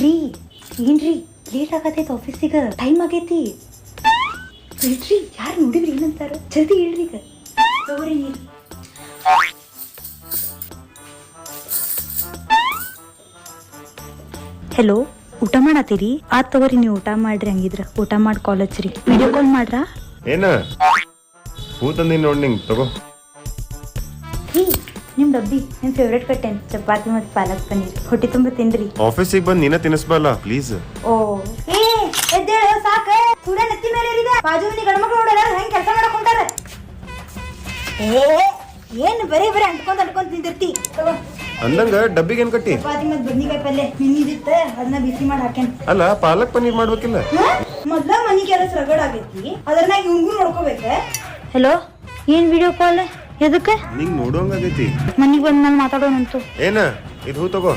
ರೀ ಏನ್ರಿ ಲೇಟ್ ಆಗತೈತಿ ಆಫೀಸಿಗೆ ಟೈಮ್ ಆಗೈತಿ ಹೇಳ್ರಿ ಯಾರು ನೋಡಿದ್ರಿ ಏನಂತಾರ ಜಲ್ದಿ ಹೇಳ್ರಿ ಈಗ ತಗೋರಿ ನೀರು ಹೆಲೋ ಊಟ ಮಾಡತ್ತೀರಿ ಆತ್ ತಗೋರಿ ನೀವು ಊಟ ಮಾಡ್ರಿ ಹಂಗಿದ್ರ ಊಟ ಮಾಡಿ ಕಾಲ್ ಹಚ್ಚ್ರಿ ವಿಡಿಯೋ ಕಾಲ್ ಮಾಡ್ರಾ ಏನ ಹೂ ತಂದಿ ನೋಡ್ ನಿಂಗ್ ತಗೋ ನಿಮ್ ಡಬ್ಬಿ ನಿಮ್ ಫೇವ್ರೇಟ್ ಕಟ್ಟೇನ್ ಚಪಾತಿ ಮತ್ತು ಪಾಲಕ್ ಪನ್ನೀರ್ ಹೊಟ್ಟಿ ತುಂಬ ತಿನ್ರಿ ಆಫೀಸಿಗೆ ಬಂದ್ ನೀನ ತಿನ್ನಿಸ್ಬಲ್ಲ ಪ್ಲೀಸ್ ಓ ಏ ಎದ್ದೇಳು ಸಾಕ ಸೂರ್ಯ ನೆತ್ತಿ ಮೇಲೆ ಏರಿದ ಬಾಜು ಮನಿ ಗಂಡ್ಮಕ್ಳು ನೋಡ್ಯಾರ ಹೆಂಗ್ ಕೆಲಸ ಮಾಡಕ್ ಹೊಂಟಾರ ಏನ್ ಬರೀ ಅಂಟ್ಕೊಂಡ್ ನಿಂದಿರ್ತಿ ಅಂದಂಗ ಡಬ್ಬಿಗೆ ಏನ್ ಕಟ್ಟಿ ಚಪಾತಿ ಮತ್ ಬದ್ನಿಕಾಯಿ ಪಲ್ಯ ಮಿನಿದಿತ್ತ ಅದನ್ನ ಬಿಸಿ ಮಾಡಿ ಹಾಕ್ಯಾನ ಅಲ್ಲ ಪಾಲಕ್ ಪನ್ನೀರ್ ಮಾಡ್ಬೇಕಿಲ್ಲ ಮೊದ್ಲ ಮನಿ ಕೆಲಸ ರಗಡ್ ಆಗೈತಿ ಅದನ್ನ ಇವ್ಗೂ ನೋಡ್ಕೋಬೇಕ ಹೆಲೋ ಏನ್ ವಿಡಿಯೋ ಕಾಲ್ ಎದಕ್ಕೆ ನಿಂಗ್ ನೋಡೋಂಗಾಗೈತಿ ಮನಿಗ್ ಬಂದ್ ನಾನು ಮಾತಾಡೋಣಂತು ಏನ ಇದು ಹೂ ತಗೋ